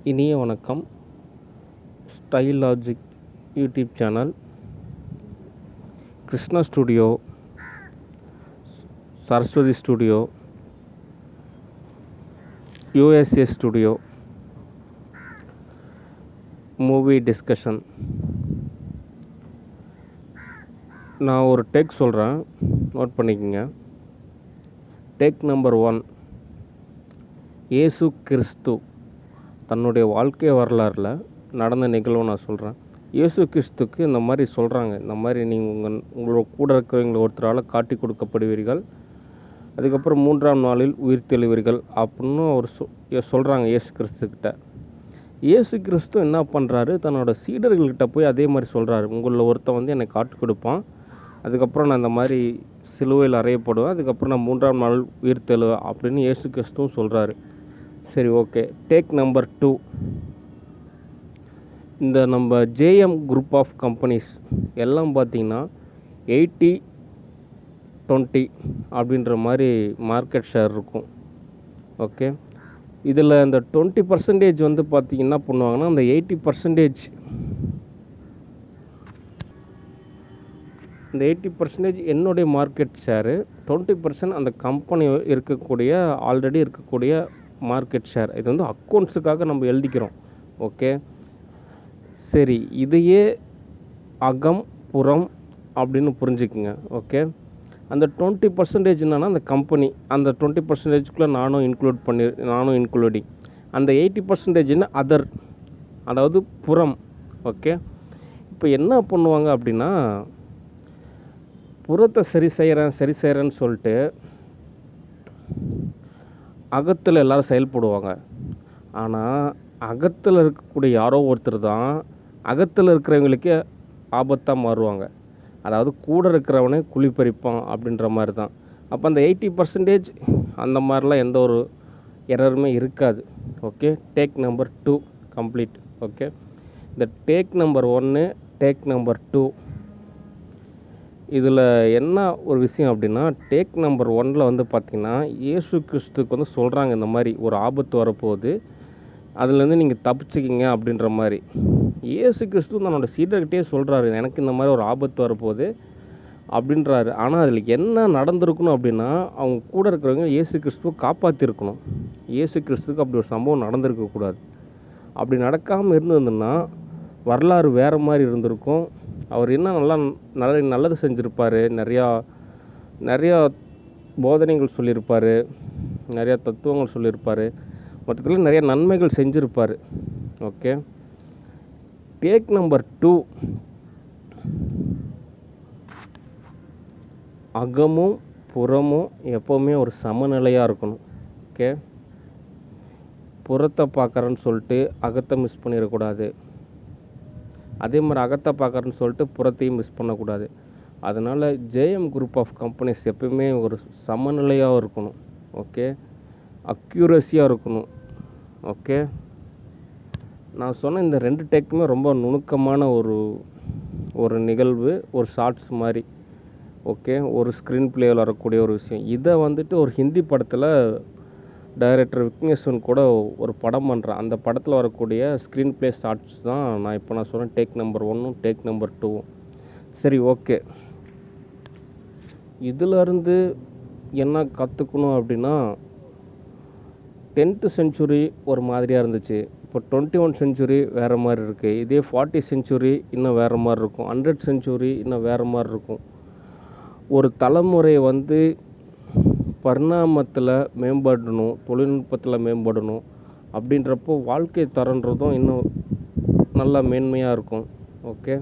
இனிய வணக்கம். Style logic YouTube channel, Krishna studio, Saraswati studio, USA studio, movie discussion. நான் ஒரு டேக் சொல்கிறேன், நோட் பண்ணிக்கோங்க. Tag number 1. இயேசு கிறிஸ்து தன்னுடைய வாழ்க்கை வரலாறில் நடந்த நிகழ்வு நான் சொல்கிறேன். இயேசு கிறிஸ்துக்கு இந்த மாதிரி சொல்கிறாங்க, இந்த மாதிரி நீங்கள் உங்களோட கூட இருக்கிறவங்களை ஒருத்தரால் காட்டி கொடுக்கப்படுவீர்கள், அதுக்கப்புறம் 3ஆம் நாளில் உயிர் தெழுவீர்கள் அப்படின்னு அவர் சொல்கிறாங்க இயேசு கிறிஸ்துக்கிட்ட. இயேசு கிறிஸ்து என்ன பண்ணுறாரு, தன்னோட சீடர்கள்கிட்ட போய் அதே மாதிரி சொல்கிறாரு. உங்களில் ஒருத்தன் என்னை காட்டி கொடுப்பான், அதுக்கப்புறம் நான் இந்த மாதிரி சிலுவையில் அறையப்படுவேன், அதுக்கப்புறம் நான் 3ஆம் நாள் உயிர் தெழுவேன் அப்படின்னு இயேசு கிறிஸ்துவும் சொல்கிறாரு. சரி, ஓகே. Take number 2. இந்த நம்ம ஜேஎம் குரூப் ஆஃப் கம்பெனிஸ் எல்லாம் பார்த்திங்கன்னா 80-20 அப்படின்ற மாதிரி மார்க்கெட் ஷேர் இருக்கும். ஓகே, இதில் இந்த 20% வந்து பார்த்திங்கன்னா என்ன பண்ணுவாங்கன்னா, அந்த 80% இந்த 80% என்னுடைய மார்க்கெட் ஷேரு, 20% அந்த கம்பெனி ஆல்ரெடி இருக்கக்கூடிய மார்க்கெட் ஷேர். இது வந்து அக்கௌண்ட்ஸுக்காக நம்ம எழுதிக்கிறோம். ஓகே, சரி. இதையே அகம் புறம் அப்படின்னு புரிஞ்சுக்குங்க. ஓகே, அந்த 20% என்னென்னா அந்த கம்பெனி, அந்த 20%க்குள்ளே நானும் இன்க்ளூடிங். அந்த 80% அதர், அதாவது புறம். ஓகே, இப்போ என்ன பண்ணுவாங்க அப்படின்னா, புறத்தை சரி செய்கிறேன்னு சொல்லிட்டு அகத்தில் எல்லோரும் செயல்படுவாங்க. ஆனால் அகத்தில் இருக்கக்கூடிய யாரோ ஒருத்தர் தான் அகத்தில் இருக்கிறவங்களுக்கே ஆபத்தாக மாறுவாங்க. அதாவது கூட இருக்கிறவனே குழி பறிப்பான் அப்படின்ற மாதிரி தான். அப்போ அந்த 80% அந்த மாதிரிலாம் எந்த ஒரு எரருமே இருக்காது. Okay, take number 2 complete. Okay, இந்த டேக் நம்பர் 1, டேக் நம்பர் 2, இதில் என்ன ஒரு விஷயம் அப்படின்னா, டேக் நம்பர் 1ல் வந்து பார்த்திங்கன்னா, இயேசு கிறிஸ்துக்கு வந்து சொல்கிறாங்க இந்த மாதிரி ஒரு ஆபத்து வரப்போகுது, அதுலேருந்து நீங்கள் தப்பிச்சுக்கிங்க அப்படின்ற மாதிரி. இயேசு கிறிஸ்து தன்னோட சீடர்கிட்டே சொல்கிறாரு, எனக்கு இந்த மாதிரி ஒரு ஆபத்து வரப்போகுது அப்படின்றாரு. ஆனால் அதில் என்ன நடந்திருக்கணும் அப்படின்னா, அவங்க கூட இருக்கிறவங்க இயேசு கிறிஸ்துவை காப்பாற்றிருக்கணும். இயேசு கிறிஸ்துக்கு அப்படி ஒரு சம்பவம் நடந்திருக்கக்கூடாது. அப்படி நடக்காமல் இருந்ததுன்னா வரலாறு வேறு மாதிரி இருந்திருக்கும். அவர் இன்னும் நல்லது செஞ்சுருப்பார், நிறையா போதனைகள் சொல்லியிருப்பார், நிறையா தத்துவங்கள் சொல்லியிருப்பார், மொத்தத்தில் நிறைய நன்மைகள் செஞ்சுருப்பார். Okay, take number 2. அகமும் புறமும் எப்போவுமே ஒரு சமநிலையாக இருக்கணும். ஓகே, புறத்தை பார்க்குறேன்னு சொல்லிட்டு அகத்தை மிஸ் பண்ணிடக்கூடாது, அதே மாதிரி அகத்தை பார்க்குறேன்னு சொல்லிட்டு புறத்தையும் மிஸ் பண்ணக்கூடாது. அதனால் ஜேஎம் குரூப் ஆஃப் கம்பெனிஸ் எப்பவுமே ஒரு சமநிலையாக இருக்கணும். ஓகே, அக்யூரஸியாக இருக்கணும். ஓகே, நான் சொன்ன இந்த 2 டேக்குமே ரொம்ப நுணுக்கமான ஒரு நிகழ்வு, ஒரு ஷார்ட்ஸ் மாதிரி. ஓகே, ஒரு ஸ்க்ரீன் பிளேயில் வரக்கூடிய ஒரு விஷயம். இதை வந்துட்டு ஒரு ஹிந்தி படத்தில் டைரக்டர் விக்னேஸ்வன் கூட ஒரு படம் பண்ணுறேன். அந்த படத்தில் வரக்கூடிய ஸ்க்ரீன் பிளே ஷார்ட்ஸ் தான் நான் சொன்னேன் டேக் நம்பர் 1, டேக் நம்பர் 2. சரி, ஓகே. இதிலருந்து என்ன கற்றுக்கணும் அப்படின்னா, 10th செஞ்சுரி ஒரு மாதிரியாக இருந்துச்சு, இப்போ 21 செஞ்சுரி வேறு மாதிரி இருக்குது. இதே 40 செஞ்சுரி இன்னும் வேறு மாதிரி இருக்கும், 100 செஞ்சுரி இன்னும் வேறு மாதிரி இருக்கும். ஒரு தலைமுறை வந்து பரிணாமத்தில் மேம்படணும், தொழில்நுட்பத்தில் மேம்படணும் அப்படின்றப்போ வாழ்க்கை தரன்றதும் இன்னும் நல்லா மேன்மையாக இருக்கும். ஓகே.